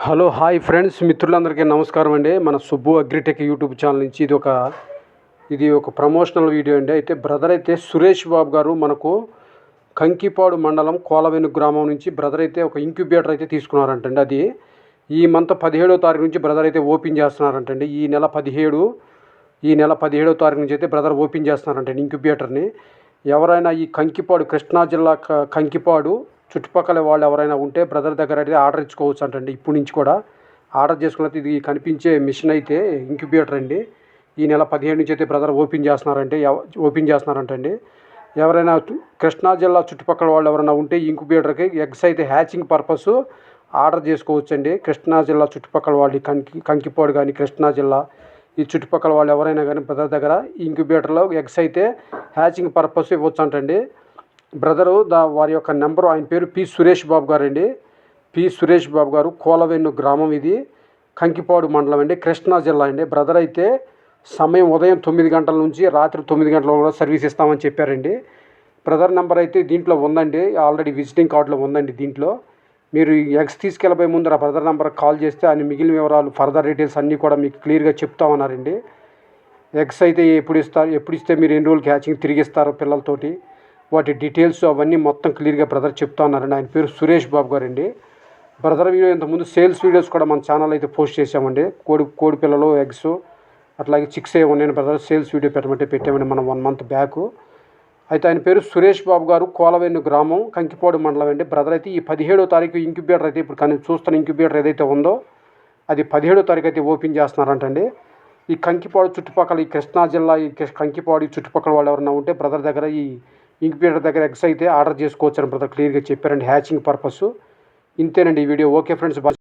Hello hi friends, మిత్రులందరికీ నమస్కారం అండి. మన సుబ్బు అగ్రిటెక్ యూట్యూబ్ ఛానల్ నుంచి ఇది ఒక ప్రమోషనల్ వీడియో అండి. అయితే బ్రదర్ అయితే సురేష్ బాబు గారు మనకు కంకిపాడు మండలం కోలవెను గ్రామం నుంచి బ్రదర్ అయితే ఒక ఇంక్యుబేటర్ అయితే తీసుకున్నారంటండి. అది ఈ మంత్ 17వ తారీఖు నుంచి బ్రదర్ అయితే ఓపెన్ చేస్తున్నారంటండి. ఈ నెల 17వ తారీఖు నుంచి అయితే బ్రదర్ ఓపెన్ చేస్తున్నారంటండి ఇంక్యుబేటర్ని. ఎవరైనా ఈ కంకిపాడు కృష్ణా జిల్లా కంకిపాడు చుట్టుపక్కల వాళ్ళు ఎవరైనా ఉంటే బ్రదర్ దగ్గర అయితే ఆర్డర్ ఇచ్చుకోవచ్చు అంటండి. ఇప్పటి నుంచి కూడా ఆర్డర్ చేసుకున్నది. ఇది కనిపించే మిషన్ అయితే ఇంక్యుబేటర్ అండి. ఈ నెల 17 నుంచి అయితే బ్రదర్ ఓపెన్ చేస్తున్నారంటండి. ఎవరైనా కృష్ణా జిల్లా చుట్టుపక్కల వాళ్ళు ఎవరైనా ఉంటే ఇంక్యుబేటర్కి ఎగ్స్ అయితే హ్యాచింగ్ పర్పస్ ఆర్డర్ చేసుకోవచ్చు అండి. కృష్ణా జిల్లా చుట్టుపక్కల వాళ్ళు కంకిపాడు కానీ కృష్ణా జిల్లా ఈ చుట్టుపక్కల వాళ్ళు ఎవరైనా కానీ బ్రదర్ దగ్గర ఇంక్యుబేటర్లో ఎగ్స్ అయితే హ్యాచింగ్ పర్పస్ ఇవ్వచ్చు అంటండి. బ్రదరు వారి యొక్క నెంబరు, ఆయన పేరు పి సురేష్ బాబు గారు అండి. పి సురేష్ బాబు గారు, కోలవెన్ను గ్రామం, ఇది కంకిపాడు మండలం అండి, కృష్ణా జిల్లా అండి. బ్రదర్ అయితే సమయం ఉదయం 9 గంటల నుంచి రాత్రి 9 గంటల కూడా సర్వీస్ ఇస్తామని చెప్పారండి. బ్రదర్ నెంబర్ అయితే దీంట్లో ఉందండి, ఆల్రెడీ విజిటింగ్ కార్డులో ఉందండి. దీంట్లో మీరు ఎగ్స్ తీసుకెళ్ళబోయే ముందు ఆ బ్రదర్ నెంబర్కి కాల్ చేస్తే ఆయన మిగిలిన వివరాలు, ఫర్దర్ డీటెయిల్స్ అన్నీ కూడా మీకు క్లియర్గా చెప్తామన్నారండి. ఎగ్స్ అయితే ఎప్పుడు ఇస్తే మీరు ఎన్ని రోజులకి హ్యాచింగ్ తిరిగి ఇస్తారో పిల్లలతోటి, వాటి డీటెయిల్స్ అవన్నీ మొత్తం క్లియర్గా బ్రదర్ చెప్తా ఉన్నారండి. ఆయన పేరు సురేష్ బాబు గారు అండి. బ్రదర్ వీడియో ఇంతకుముందు సేల్స్ వీడియోస్ కూడా మన ఛానల్ అయితే పోస్ట్ చేసామండి. కోడి పిల్లలు, ఎగ్స్, అట్లాగే చిక్స్ ఏ ఉన్నాయని బ్రదర్ సేల్స్ వీడియో పెట్టామండి మనం 1 మంత్ బ్యాక్. అయితే ఆయన పేరు సురేష్ బాబు గారు, కోలవెన్ను గ్రామం, కంకిపాడు మండలం అండి. బ్రదర్ అయితే ఈ 17వ తారీఖు ఇంక్యుబేటర్ అయితే ఇప్పుడు కానీ చూస్తున్న ఇంక్యుబేటర్ ఏదైతే ఉందో అది 17వ తారీఖు అయితే ఓపెన్ చేస్తున్నారంటండి. ఈ కంకిపాడు చుట్టుపక్కల, ఈ కృష్ణా జిల్లా, ఈ కంకిపాడు చుట్టుపక్కల వాళ్ళు ఎవరైనా ఉంటే బ్రదర్ దగ్గర ఈ ఇంక్యుబేటర్ దగ్గర ఎగ్స్ అయితే ఆర్డర్ చేసుకోవచ్చు అని బ్రదర్ క్లియర్గా చెప్పారండి, హ్యాచింగ్ పర్పస్. ఇంతేనండి ఈ వీడియో. Okay friends.